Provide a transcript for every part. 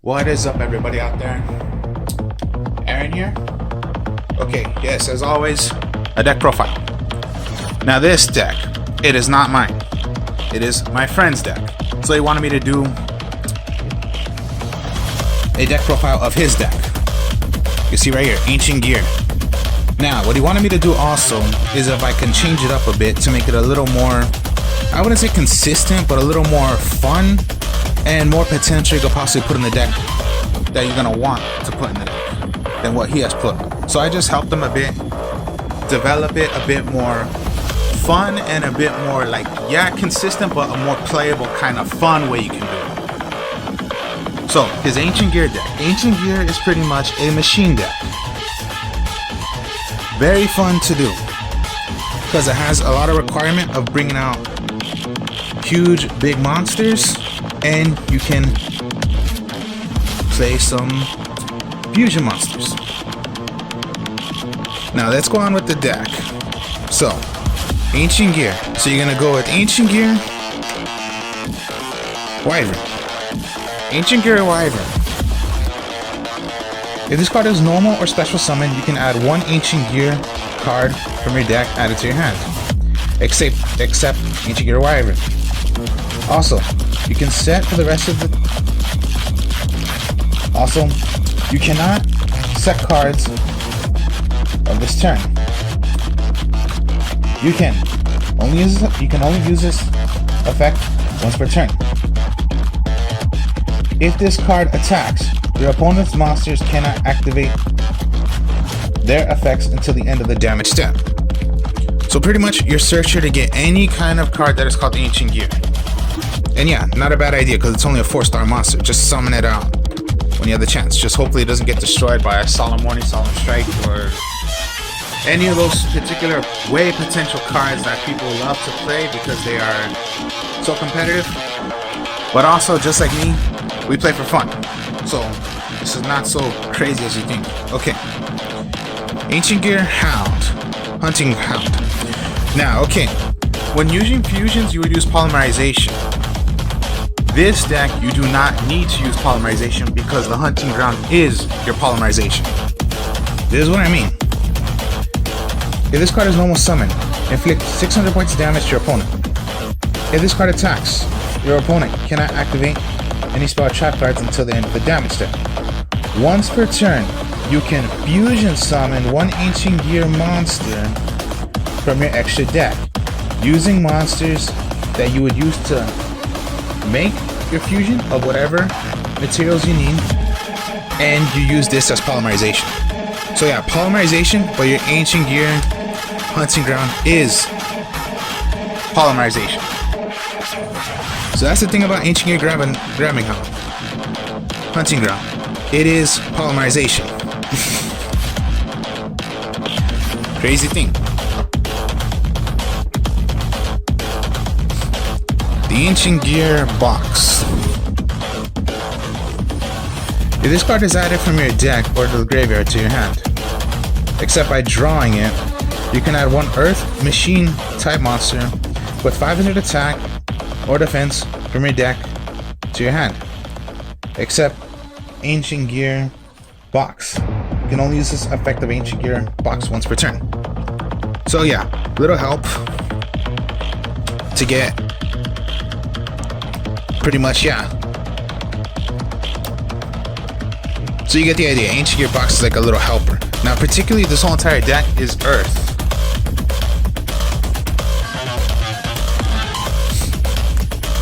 What is up, everybody out there? Aaron here. Okay, yes, as always, a deck profile. Now this deck, it is not mine. It is my friend's deck. So he wanted me to do a deck profile of his deck. You see right here, Ancient Gear. Now, what he wanted me to do also is if I can change it up a bit to make it a little more, I wouldn't say consistent, but a little more fun and more potential you could possibly put in the deck that you're gonna want to put in the deck than what he has put. So I just helped him a bit, develop it a bit more fun and a bit more like, yeah, consistent, but a more playable kind of fun way you can do it. So his Ancient Gear deck. Ancient Gear is pretty much a machine deck. Very fun to do because it has a lot of requirement of bringing out huge big monsters, and you can play some fusion monsters. Now let's go on with the deck. So Ancient Gear. So you're gonna go with Ancient Gear, Wyvern. Ancient Gear Wyvern. If this card is normal or special summon, you can add one Ancient Gear card from your deck added to your hand. Except Ancient Gear Wyvern. Also, you can set for the rest of the... Also, you cannot set cards of this turn. You can only use this effect once per turn. If this card attacks, your opponent's monsters cannot activate their effects until the end of the damage step. So pretty much you're searching to get any kind of card that is called Ancient Gear. And yeah, not a bad idea because it's only a 4-star monster. Just summon it out when you have the chance. Just hopefully it doesn't get destroyed by a Solemn Warning, Solemn Strike, or any of those particular way potential cards that people love to play because they are so competitive. But also, just like me, we play for fun. So this is not so crazy as you think. Okay. Ancient Gear Hound. Hunting Hound. Now, okay. When using fusions, you would use polymerization. This deck, you do not need to use polymerization because the hunting ground is your polymerization. This is what I mean. If this card is normal summon, inflict 600 points of damage to your opponent. If this card attacks, your opponent cannot activate any spell trap cards until the end of the damage step. Once per turn, you can fusion summon one Ancient Gear monster from your extra deck, using monsters that you would use to make your fusion of whatever materials you need, and you use this as polymerization. So yeah, polymerization, but your Ancient Gear hunting ground is polymerization. So that's the thing about Ancient Gear grabbing hound. Hunting ground. It is polymerization. Crazy thing. The Ancient Gear box. If this card is added from your deck or the graveyard to your hand, except by drawing it, you can add one Earth Machine type monster with 500 attack or defense from your deck to your hand, except Ancient Gear box. You can only use this effect of Ancient Gear box once per turn. So yeah, little help to get pretty much, yeah. So you get the idea. Ancient Gear box is like a little helper. Now, particularly this whole entire deck is Earth.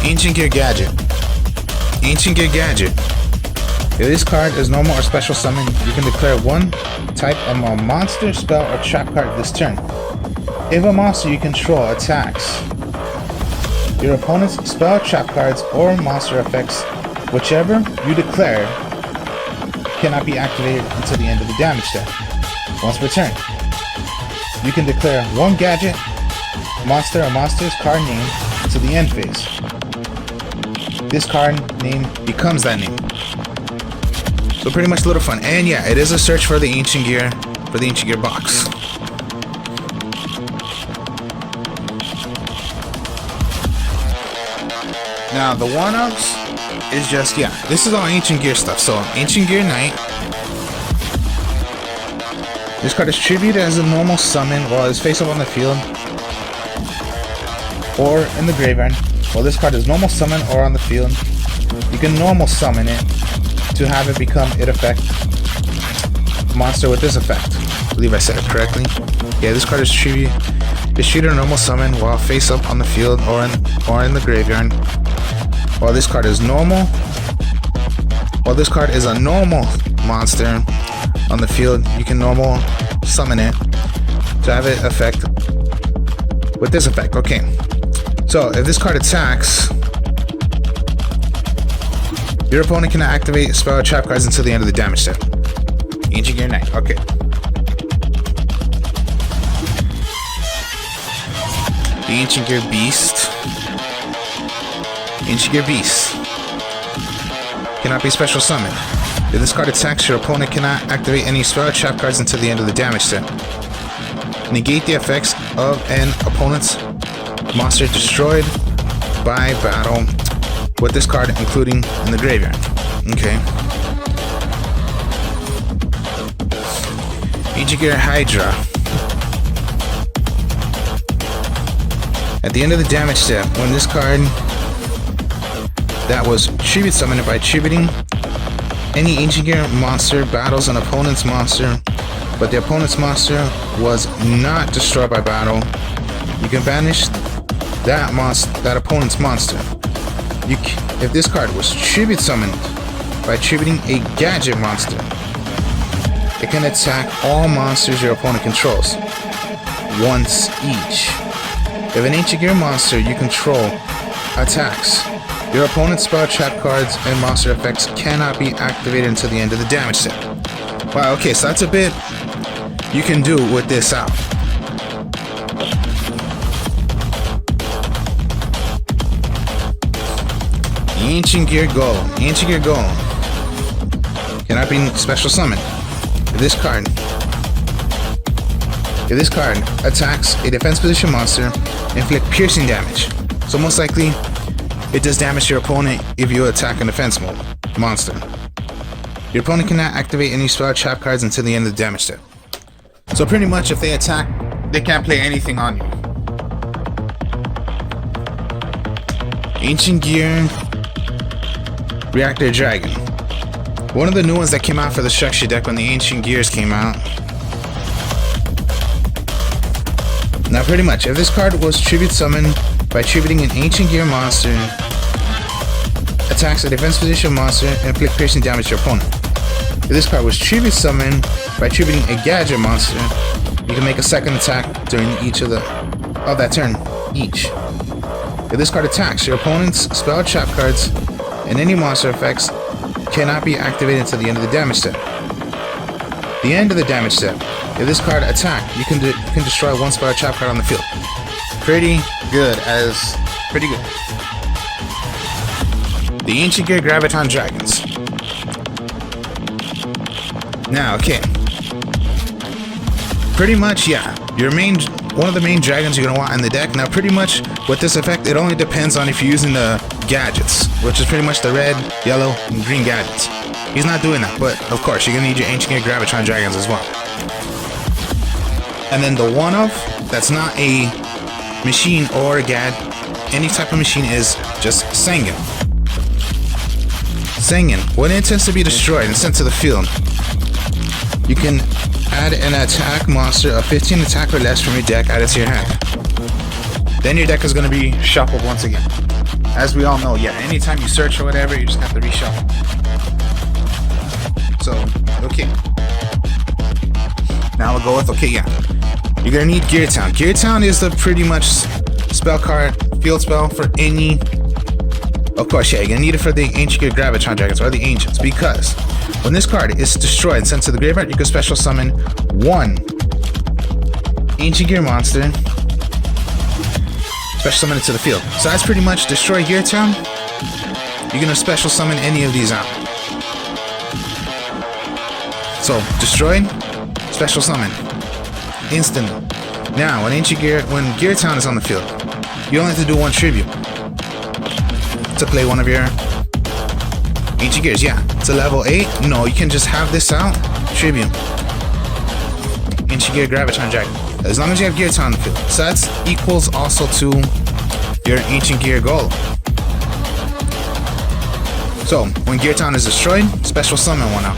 Ancient Gear Gadget. Ancient Gear Gadget. If this card is normal or special summon, you can declare one type of a monster, spell, or trap card this turn. If a monster you control attacks, your opponent's spell, trap cards, or monster effects, whichever you declare, cannot be activated until the end of the damage step. Once per turn, you can declare one gadget, monster, or monster's card name to the end phase. This card name becomes that name. So pretty much a little fun. And yeah, it is a search for the Ancient Gear box. Now the one-ups is just, yeah, this is all Ancient Gear stuff. So Ancient Gear Knight. This card is tribute as a normal summon while it's face up on the field or in the graveyard. While this card is normal summon or on the field, you can normal summon it to have it become it effect monster with this effect. I believe I said it correctly. Yeah, this card is tribute. It's treated a normal summon while face up on the field or in the graveyard. While this card is normal, while this card is a normal monster on the field, you can normal summon it to have it effect with this effect. Okay, so if this card attacks, your opponent cannot activate spell or trap cards until the end of the damage step. Ancient Gear Knight. Okay. The Ancient Gear Beast. Ancient Gear Beast cannot be special summoned. If this card attacks, your opponent cannot activate any spell or trap cards until the end of the damage step. Negate the effects of an opponent's monster destroyed by battle with this card, including in the graveyard. Okay. Ancient Gear Hydra. At the end of the damage step, when this card that was tribute summoned by tributing any Ancient Gear monster battles an opponent's monster, but the opponent's monster was not destroyed by battle, you can banish that opponent's monster. If this card was tribute summoned by tributing a gadget monster, it can attack all monsters your opponent controls once each. If an Ancient Gear monster you control attacks, your opponent's spell trap cards and monster effects cannot be activated until the end of the damage step. Wow, okay, so that's a bit you can do with this out. Ancient Gear Golem. Ancient Gear Golem cannot be special summoned. If this card attacks a defense position monster, inflict piercing damage. So most likely, it does damage to your opponent if you attack a defense mode monster. Your opponent cannot activate any spell or trap cards until the end of the damage step. So pretty much, if they attack, they can't play anything on you. Ancient Gear Reactor Dragon. One of the new ones that came out for the structure deck when the Ancient Gears came out. Now pretty much, if this card was tribute summoned by tributing an Ancient Gear monster, attacks a defense position monster, and inflict piercing damage to your opponent. If this card was tribute summoned by tributing a gadget monster, you can make a second attack during each of that turn each. If this card attacks, your opponent's spell or trap cards and any monster effects cannot be activated until the end of the damage step. The end of the damage step. If this card attack, you can destroy one spell or trap card on the field. Pretty good. The Ancient Gear Graviton Dragons. Now, okay. Pretty much, yeah. One of the main dragons you're gonna want in the deck. Now, pretty much with this effect, it only depends on if you're using the gadgets, which is pretty much the red, yellow, and green gadgets. He's not doing that, but of course, you're gonna need your Ancient Gear Graviton Dragons as well. And then the one-of, that's not a machine or a gad, any type of machine, is just Sengen. Sengen, when it intends to be destroyed and sent to the field, you can add an attack monster of 15 attack or less from your deck added to your hand. Then your deck is going to be shuffled once again. As we all know, yeah, anytime you search or whatever, you just have to reshuffle. So, okay. Now we'll go with, okay, yeah. You're going to need Gear Town. Gear Town is the pretty much spell card, field spell for any... Of course, yeah, you're going to need it for the Ancient Gear Graviton Dragons, or the Ancients, because when this card is destroyed and sent to the graveyard, you can special summon one Ancient Gear monster, special summon it to the field. So that's pretty much destroy Gear Town. You're going to special summon any of these out. So, destroyed, special summon. Instantly. Now, when Gear Town is on the field, you only have to do one tribute. to play one of your Ancient Gears. Yeah, it's a level 8. No, you can just have this out. Tribute. Ancient Gear Graviton Dragon. As long as you have Gear Town on the field. So that's equals also to your Ancient Gear Golem. So, when Gear Town is destroyed, special summon one out.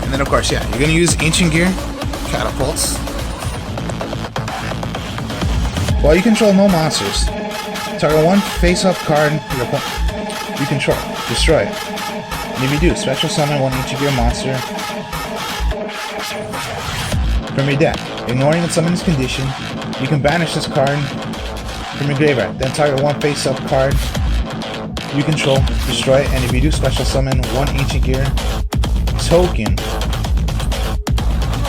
And then of course, yeah, you're gonna use Ancient Gear Catapults. While you control no monsters, target one face-up card you control. Destroy it. And if you do, special summon one Ancient Gear monster from your deck. Ignoring its summon's condition, you can banish this card from your graveyard. Then target one face-up card you control. Destroy it. And if you do, special summon one Ancient Gear token.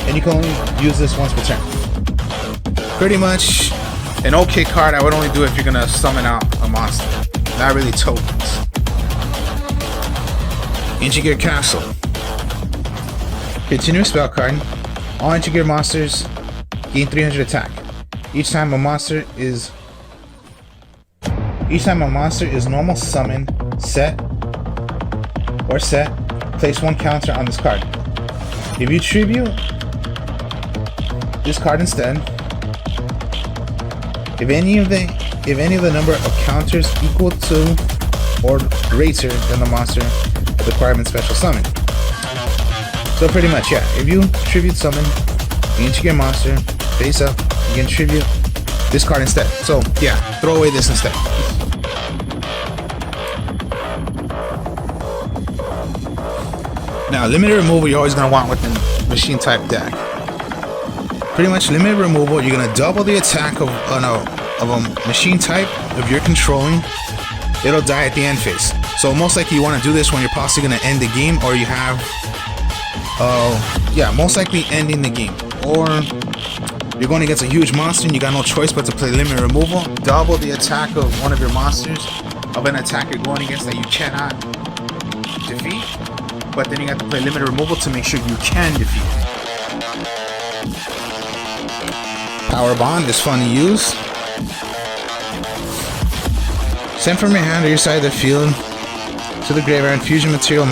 And you can only use this once per turn. Pretty much an okay card. I would only do it if you're gonna summon out a monster. Not really tokens. Ancient Gear Castle. Continuous spell card. All Ancient Gear monsters gain 300 attack. Each time a monster is normal summon, set, place one counter on this card. If you tribute this card instead, if any of the number of counters equal to or greater than the monster of the requirement special summon. So pretty much, yeah, if you tribute summon the Ancient Gear monster face up, you can tribute this card instead. So yeah, throw away this instead. Now, limited removal you're always gonna want with the machine type deck. Pretty much limited removal, you're gonna double the attack of a machine type if you're controlling. It'll die at the end phase. So most likely you want to do this when you're possibly gonna end the game, or you have, most likely ending the game, or you're going against a huge monster and you got no choice but to play limited removal. Double the attack of one of your monsters of an attack you're going against that you cannot defeat, but then you have to play limited removal to make sure you can defeat it. Power Bond is fun to use. Send from your hand or your side of the field to the graveyard fusion material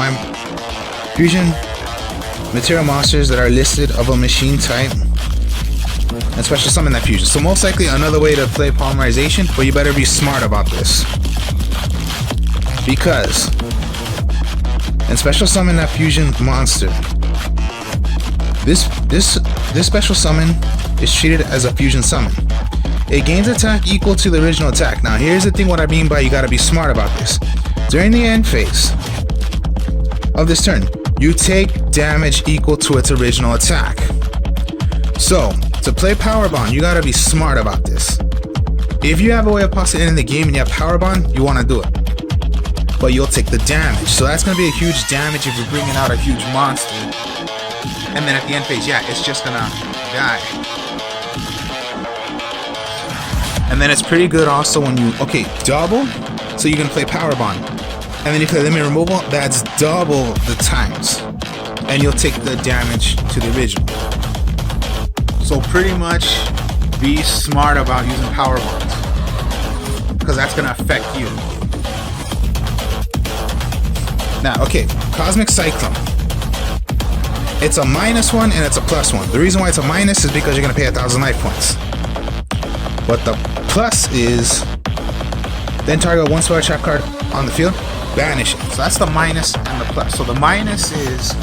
monsters that are listed of a machine type and special summon that fusion. So most likely another way to play polymerization, but you better be smart about this, because and special summon that fusion monster. This special summon is treated as a fusion summon. It gains attack equal to the original attack. Now here's the thing, what I mean by you gotta be smart about this. During the end phase of this turn, you take damage equal to its original attack. So, to play Power Bond, you gotta be smart about this. If you have a way of possibly ending the game and you have Power Bond, you wanna do it. But you'll take the damage. So that's gonna be a huge damage if you're bringing out a huge monster. And then at the end phase, yeah, it's just gonna die. And then it's pretty good also when you, double, so you can play Power Bond. And then you play Limit Removal, that's double the times. And you'll take the damage to the original. So pretty much be smart about using Power Bonds, because that's gonna affect you. Now, Cosmic Cyclone. It's a -1 and it's a +1. The reason why it's a minus is because you're gonna pay 1,000 life points. But the plus is, then target one spell trap card on the field, banish it. So that's the minus and the plus. So the minus is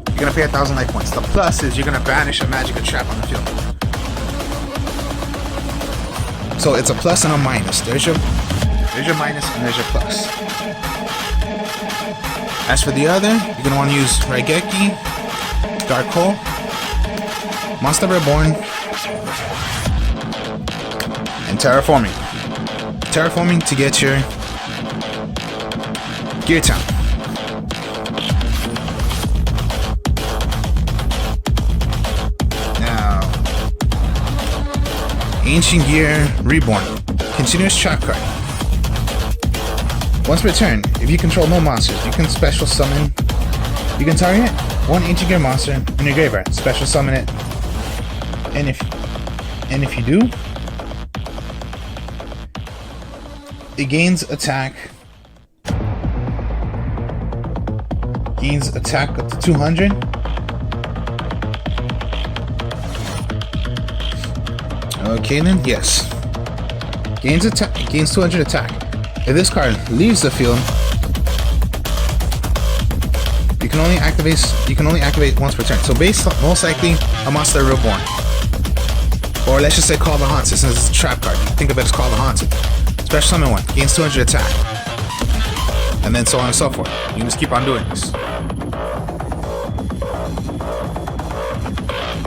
you're gonna pay 1,000 life points. The plus is you're gonna banish a magic trap on the field. So it's a plus and a minus. There's your minus and there's your plus. As for the other, you're gonna want to use Raigeki, Dark Hole, Monster Reborn, and Terraforming. Terraforming to get your Gear Town. Now, Ancient Gear Reborn. Continuous trap card. Once per turn, if you control no monsters, you can special summon You can target one ancient gear monster in your graveyard, special summon it, and if you do, it gains attack up to 200. Okay then, yes. Gains 200 attack. If this card leaves the field, you can only activate once per turn. So most likely a monster reborn. Or let's just say Call the Haunted, since it's a trap card. Think of it as Call the Haunted. Special summon one, gains 200 attack. And then so on and so forth. You can just keep on doing this.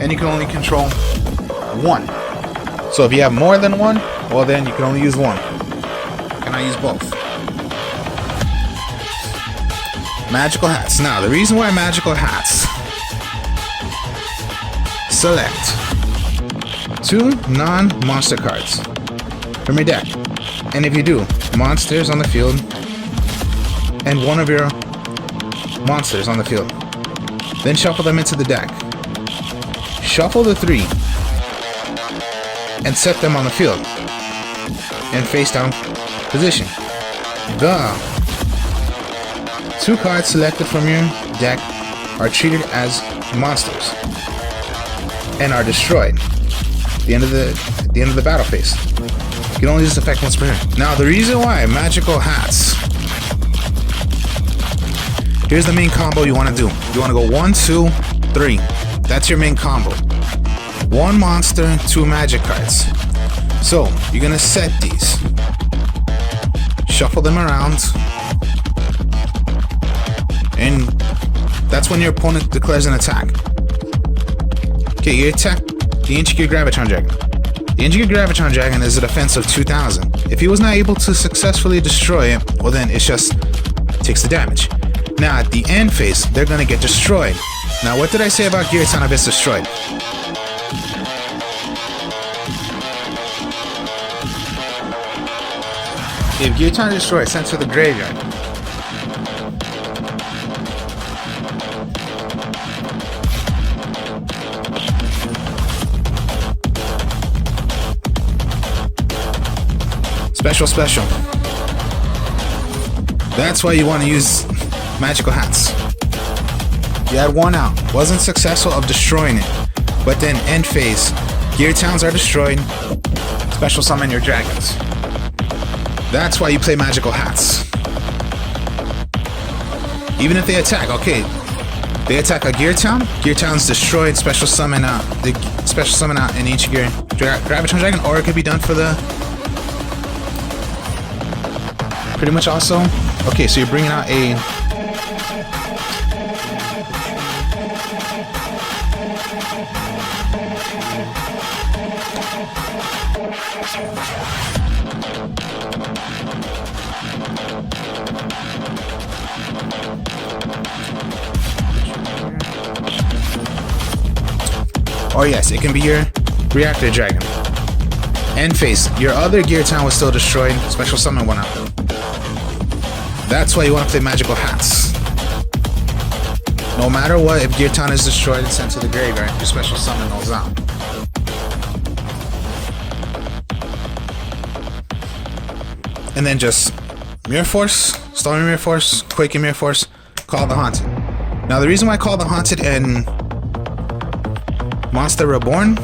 And you can only control one. So if you have more than one, well then you can only use one. You cannot use both. Magical hats. Now the reason why magical hats, select 2 non-monster cards from your deck. And if you do, monsters on the field and one of your monsters on the field. Then shuffle them into the deck. Shuffle the 3 and set them on the field in face down position. The 2 cards selected from your deck are treated as monsters and are destroyed at the end of the battle phase. You can only use this effect once per turn. Now the reason why magical hats, here's the main combo you want to do. You want to go 1, 2, 3. That's your main combo. 1 monster, 2 magic cards. So you're gonna set these, shuffle them around, and that's when your opponent declares an attack. Okay, you attack the Ancient Gear Gravitron Dragon. The Ancient Gear Gravitron Dragon is a defense of 2000. If he was not able to successfully destroy it, well then it just takes the damage. Now at the end phase, they're gonna get destroyed. Now what did I say about Gear Town if it's destroyed? If Gear Town is destroyed, sent to the graveyard. Special. That's why you want to use magical hats. You had 1 out, wasn't successful of destroying it, but then end phase, Gear Towns are destroyed, special summon your dragons. That's why you play magical hats. Even if they attack, okay, they attack a Gear Town, Gear Town's destroyed, special summon out an Ancient Gear Gravitron Dragon, or it could be done for the pretty much also. Okay, so you're bringing out a or yes, it can be your Reactor Dragon. End phase, your other Gear Town was still destroyed, special summon one out. That's why you want to play magical hats. No matter what, if Gear Town is destroyed and sent to the graveyard, you special summon those out. And then just Mirror Force, Stormy Mirror Force, Quaking Mirror Force, Call the Haunted. Now the reason why I Call the Haunted and Monster Reborn,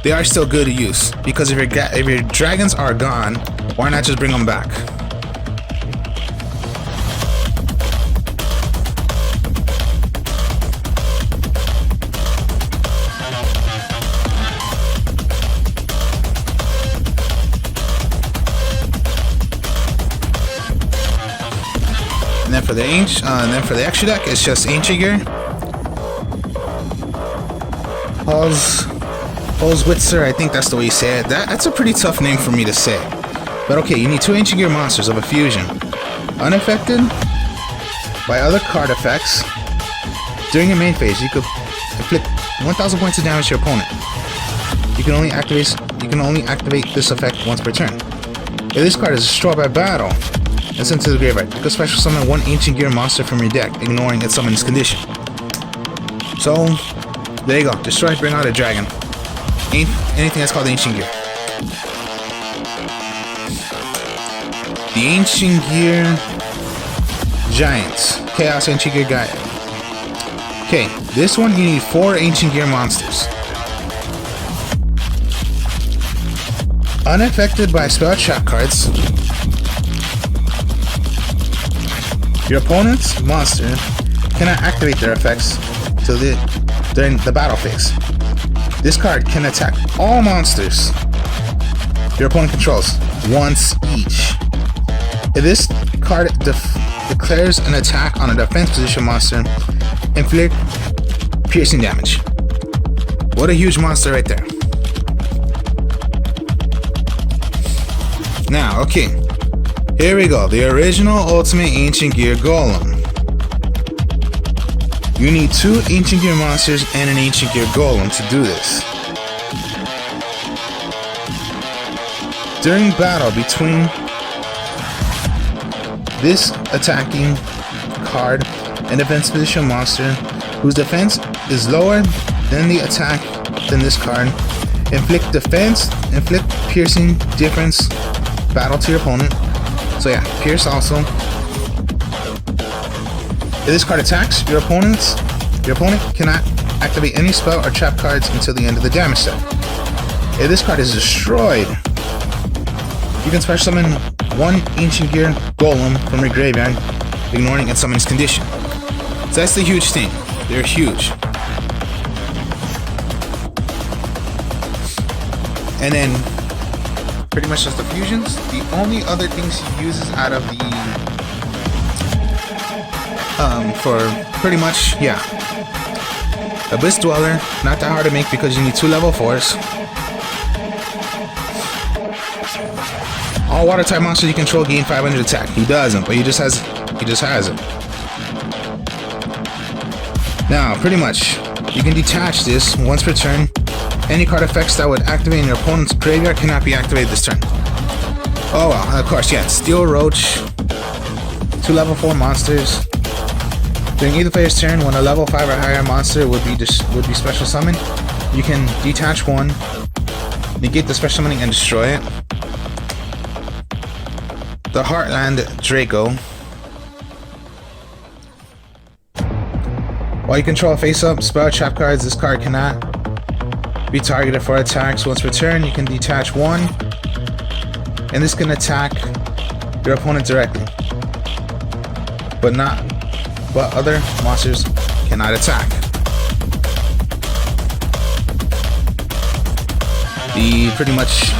they are still good to use, because if your dragons are gone, why not just bring them back? And then for the extra deck, it's just Ancient Gear, Holzwitzer, I think that's the way you say it. That's a pretty tough name for me to say. But okay, you need 2 Ancient Gear monsters of a fusion. Unaffected by other card effects. During your main phase, you could inflict 1000 points of damage to your opponent. You can only activate this effect once per turn. If this card is destroyed by battle, and send to the graveyard. You can special summon one Ancient Gear monster from your deck, ignoring its summon's condition. So, there you go. Destroy, bring out a dragon. Anything that's called Ancient Gear. The Ancient Gear Giants. Chaos Ancient Gear Gaia. Okay, this one you need 4 Ancient Gear monsters. Unaffected by spell trap cards, your opponent's monster cannot activate their effects during the battle phase. This card can attack all monsters your opponent controls once each. If this card declares an attack on a defense position monster, inflict piercing damage. What a huge monster right there. Now, okay, here we go. The original Ultimate Ancient Gear Golem. You need 2 Ancient Gear monsters and an Ancient Gear Golem to do this. During battle between this attacking card and defense position monster whose defense is lower than the attack than this card, inflict piercing difference battle to your opponent. So yeah, pierce also. If this card attacks your opponent cannot activate any spell or trap cards until the end of the damage step. If this card is destroyed, you can special summon 1 Ancient Gear Golem from your graveyard, ignoring its summon's condition. So that's the huge thing. They're huge. And then pretty much just the fusions. The only other things he uses out of the for pretty much, yeah, Abyss Dweller, not that hard to make because you need 2 level 4s. All water type monsters you control gain 500 attack. He doesn't, but he just has it. Now, pretty much, you can detach this once per turn. Any card effects that would activate in your opponent's graveyard cannot be activated this turn. Oh well, of course, yeah. Steel Roach, 2 level 4 monsters. During either player's turn, when a level 5 or higher monster would be special summoned, you can detach one, negate the special summoning, and destroy it. The Heartland Draco. While you control face-up spell trap cards, this card cannot be targeted for attacks. Once per turn, you can detach one, and this can attack your opponent directly, but other monsters cannot attack. The pretty much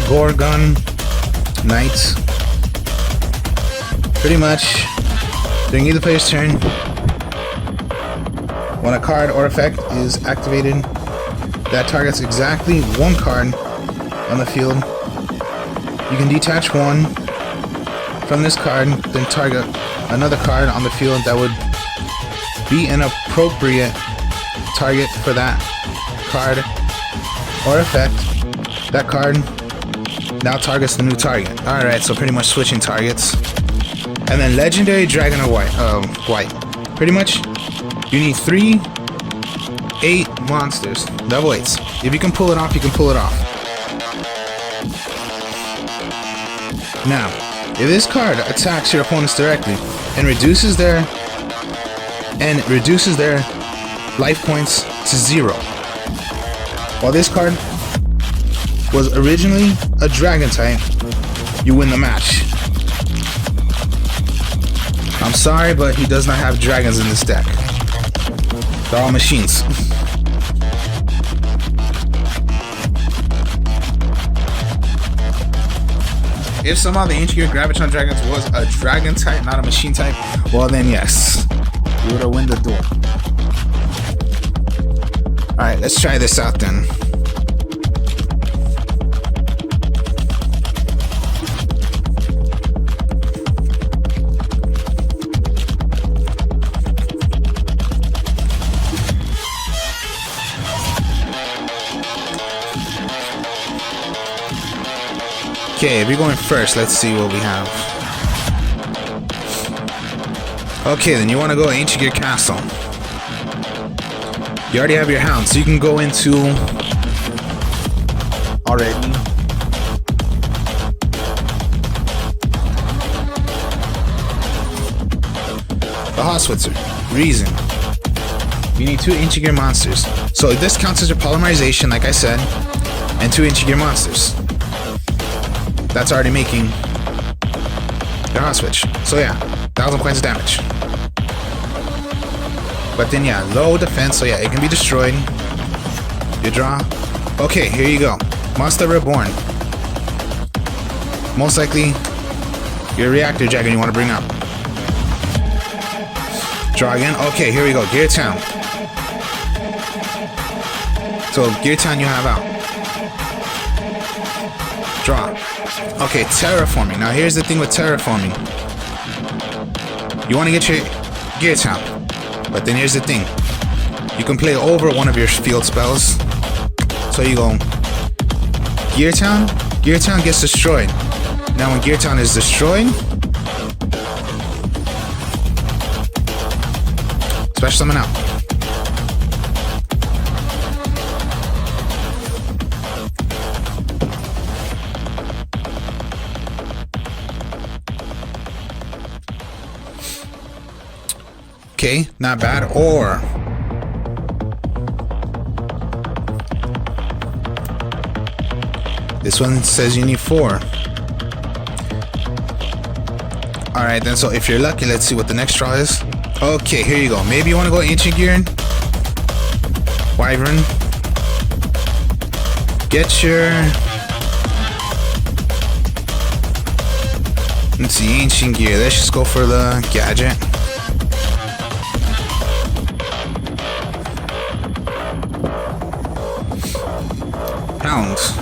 Gorgon Knight. Pretty much during either player's turn, when a card or effect is activated that targets exactly 1 card on the field, you can detach 1 from this card, then target another card on the field that would be an appropriate target for that card or effect. That card now targets the new target. Alright, so pretty much switching targets. And then Legendary Dragon of White. Pretty much, you need 8 monsters, level 8s. If you can pull it off, you can pull it off. Now, if this card attacks your opponents directly and reduces their life points to 0, while this card was originally a dragon type, you win the match. I'm sorry, but he does not have dragons in this deck. They're all machines. If somehow the Ancient Gear Graviton Dragons was a dragon type, not a machine type, well then yes, you would have won the duel. Alright, let's try this out then. Okay, if you're going first, let's see what we have. Okay, then you want to go Ancient Gear Castle. You already have your hound, so you can go into already. The Hospitzer. Reason. You need 2 Ancient Gear monsters. So this counts as your polymerization, like I said, and 2 Ancient Gear monsters. That's already making your hot switch. So yeah, 1,000 points of damage. But then yeah, low defense, so yeah, it can be destroyed. You draw. Okay, here you go. Monster Reborn. Most likely, your Reactor Dragon you want to bring up. Draw again. Okay, here we go. Gear Town. So Gear Town you have out. Draw. Okay, terraforming. Now here's the thing with terraforming. You want to get your Gear Town. But then here's the thing. You can play over one of your field spells. So you go Gear Town. Gear Town gets destroyed. Now when Gear Town is destroyed, special summon out. Okay, not bad. Or this one says you need 4. Alright then, so if you're lucky, let's see what the next draw is. Okay, here you go. Maybe you want to go Ancient Gear. Wyvern. Get your... Let's see, Ancient Gear. Let's just go for the gadget. Hounds.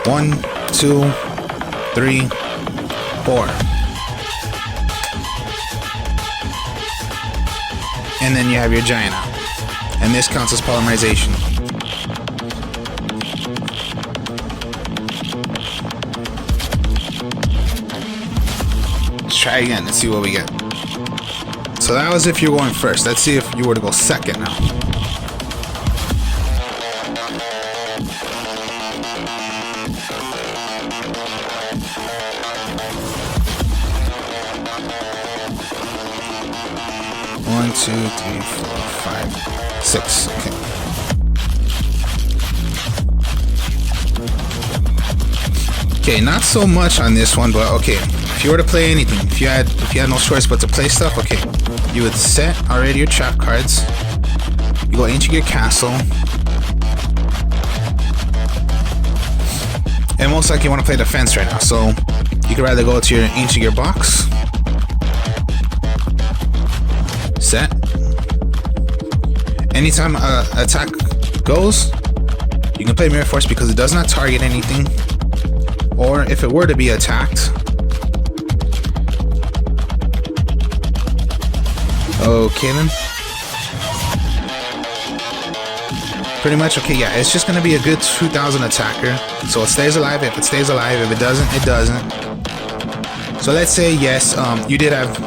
One, 2, 3, 4. And then you have your giant out. And this counts as polymerization. Let's try again and see what we get. So that was if you're going first. Let's see if you were to go second now. One, 2, 3, 4, 5, 6. Okay. Okay, not so much on this one, but okay. If you were to play anything, if you had no choice but to play stuff, okay, you would set already your trap cards. You go Ancient Gear Castle, and most likely you want to play defense right now. So you could rather go to your Ancient Gear box. Set. Anytime attack goes, you can play Mirror Force because it does not target anything. Or if it were to be attacked. Okay then. Pretty much, okay, yeah, it's just gonna be a good 2,000 attacker. So it stays alive. If it stays alive, if it doesn't, it doesn't. So let's say yes, you did have...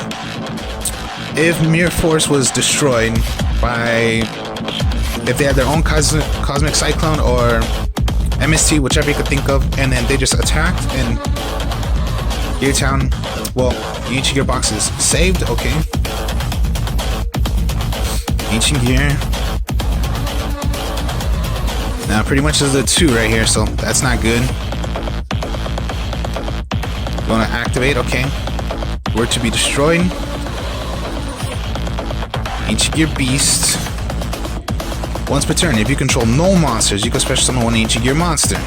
If Mirror Force was destroyed by... If they had their own Cosmic Cyclone or MST, whichever you could think of, and then they just attacked and Gear Town, well, each of your boxes saved, okay. Ancient Gear. Now pretty much is the 2 right here, so that's not good. You want to activate, okay. Were to be destroyed. Ancient Gear Beast. Once per turn, if you control no monsters, you can special summon one Ancient Gear monster.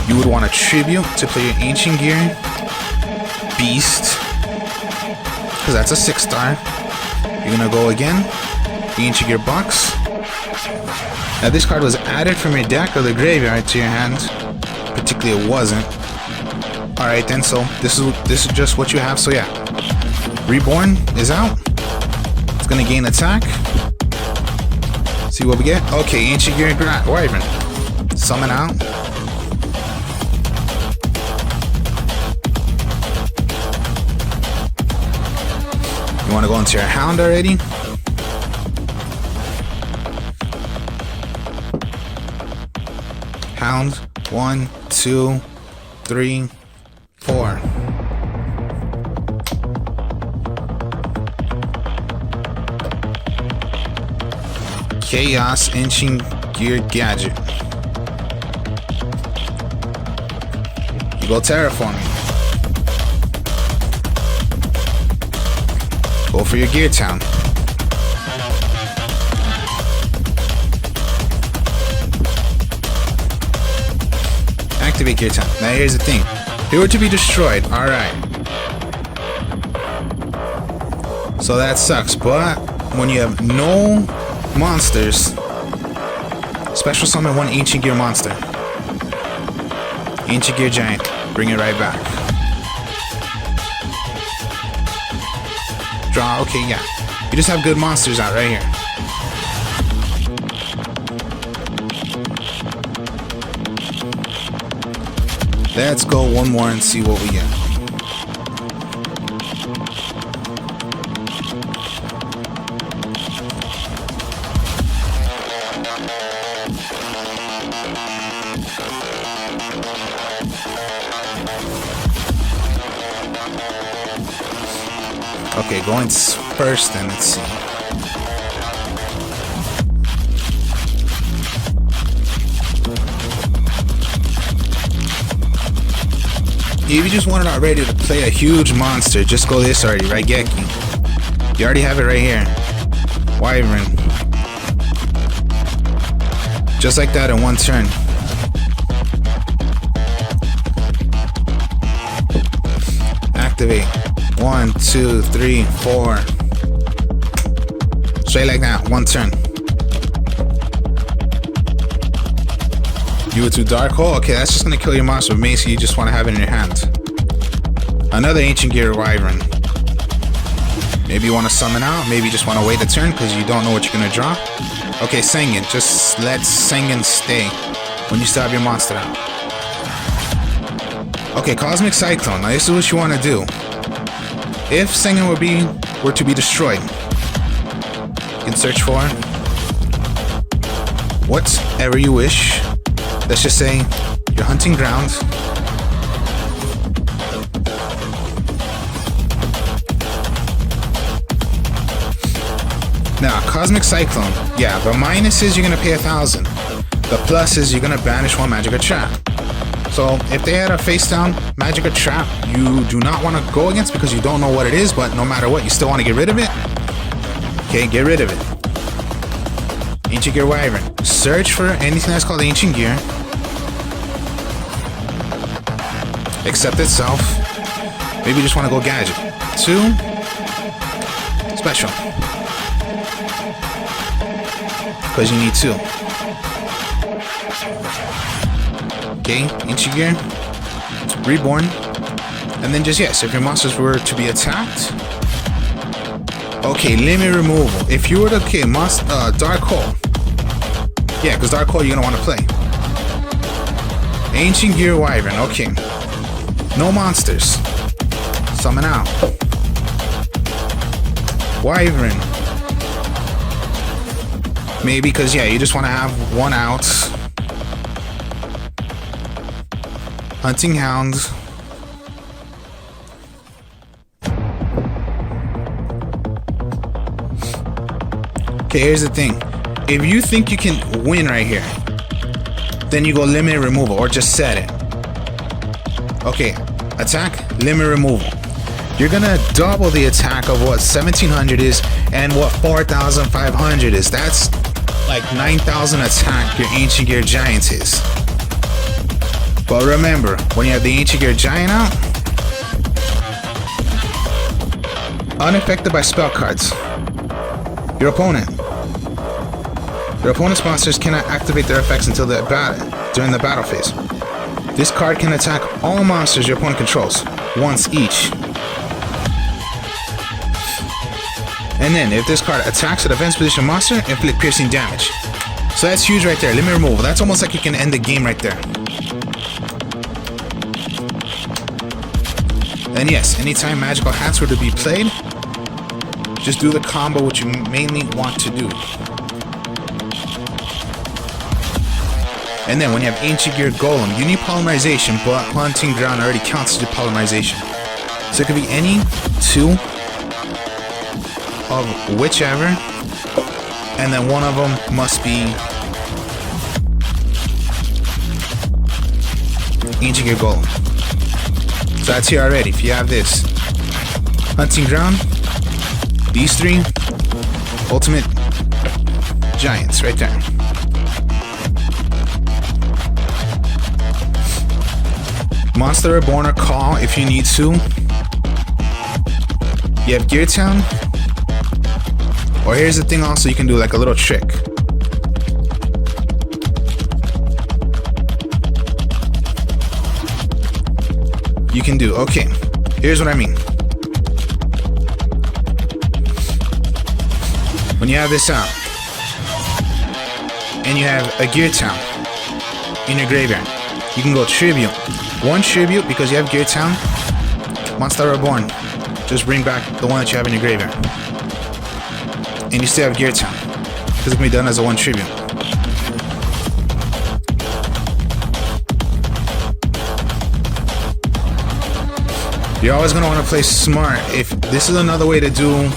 You would want a tribute to play your Ancient Gear Beast, because that's a 6-star. You're gonna go again, the Ancient Gear box. Now this card was added from your deck or the graveyard to your hand. Particularly it wasn't. Alright then, so this is just what you have, so yeah. Reborn is out. It's gonna gain attack. See what we get. Okay, Ancient Gear Wyvern. Summon out. You want to go into your Hound already? Hound. 1, 2, 3, 4. Chaos Ancient Gear Gadget. You go terraforming. Go for your Gear Town. Activate Gear Town. Now here's the thing. If it were to be destroyed, alright. So that sucks, but when you have no monsters, special summon one Ancient Gear monster. Ancient Gear Giant. Bring it right back. Draw. Okay, yeah. You just have good monsters out right here. Let's go one more and see what we get. Okay, going first then, let's see. If you just wanted already to play a huge monster, just go this already, right? Geki. You already have it right here. Wyvern. Just like that in one turn. Activate. 1, 2, 3, 4. Straight like that, one turn. You would do Dark Hole? Okay, that's just gonna kill your monster, but basically you just want to have it in your hand. Another Ancient Gear Wyvern. Maybe you want to summon out, maybe you just want to wait a turn because you don't know what you're gonna draw. Okay, Sengen, just let Sengen stay when you still have your monster out. Okay, Cosmic Cyclone. Now this is what you want to do. If Sengen were to be destroyed, you can search for whatever you wish. Let's just say your hunting ground. Now, Cosmic Cyclone. Yeah, the minus is you're gonna pay 1,000. The plus is you're gonna banish one magic or trap. So if they had a face down magic or trap you do not want to go against because you don't know what it is, but no matter what, you still want to get rid of it. Okay, get rid of it. Ancient Gear Wyvern. Search for anything that's called Ancient Gear. Accept itself. Maybe you just want to go gadget. 2. Special. Because you need 2. Okay, Ancient Gear, Reborn, and then just yes, if your monsters were to be attacked. Okay, limit removal. If you were to Dark Hole, yeah, because Dark Hole you're gonna want to play. Ancient Gear Wyvern. Okay, no monsters. Summon out. Wyvern. Maybe because yeah, you just want to have one out. Hunting Hound. Okay, here's the thing. If you think you can win right here, then you go limit removal or just set it. Okay, attack, limit removal. You're gonna double the attack of what 1,700 is and what 4,500 is. That's like 9,000 attack your Ancient Gear Giant is. But remember, when you have the Ancient Gear Giant out, unaffected by spell cards. Your opponent's monsters cannot activate their effects until during the battle phase. This card can attack all monsters your opponent controls, once each. And then if this card attacks a defense position monster, inflict piercing damage. So that's huge right there. Limit removal. That's almost like you can end the game right there. And yes, anytime magical hats were to be played, just do the combo which you mainly want to do. And then when you have Ancient Gear Golem, you need polymerization, but Hunting Ground already counts as your polymerization. So it could be any two of whichever, and then one of them must be Ancient Gear Golem. So that's here already. If you have this Hunting Ground, these three ultimate giants right there. Monster Reborn or Call if you need to. You have Gear Town. Or here's the thing also, you can do like a little trick. You can do, okay, here's what I mean. When you have this out, and you have a Gear Town in your graveyard, you can go Tribute. One Tribute because you have Gear Town. Monster Reborn, just bring back the one that you have in your graveyard. And you still have Gear Town, because it can be done as a one Tribute. You're always going to want to play smart. If this is another way to do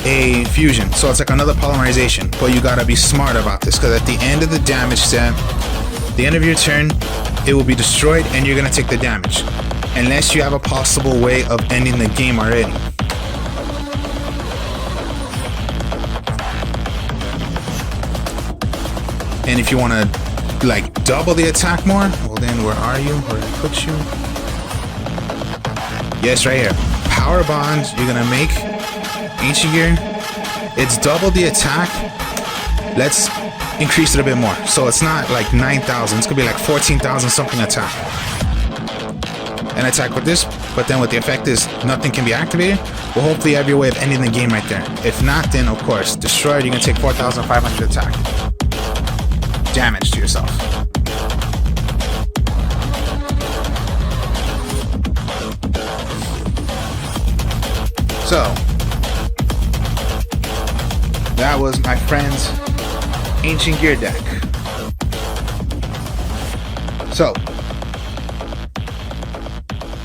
a fusion, so it's like another polymerization, but you got to be smart about this, because at the end of the damage step, the end of your turn, it will be destroyed and you're going to take the damage, unless you have a possible way of ending the game already. And if you want to like double the attack more, well then where are you? Where did I put you? Yes, right here. Power Bond, you're gonna make Ancient Gear. It's double the attack. Let's increase it a bit more. So it's not like 9,000, it's gonna be like 14,000 something attack. And attack with this, but then what the effect is, nothing can be activated. Well, hopefully you have your way of ending the game right there. If not, then of course, destroyed, you're gonna take 4,500 attack. Damage to yourself. So that was my friend's Ancient Gear deck. So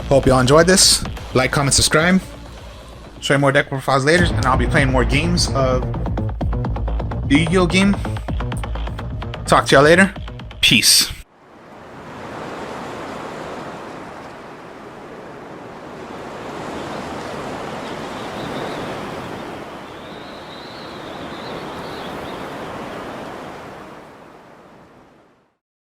hope y'all enjoyed this. Like, comment, subscribe. Show you more deck profiles later, and I'll be playing more games of the Yu-Gi-Oh game. Talk to y'all later. Peace.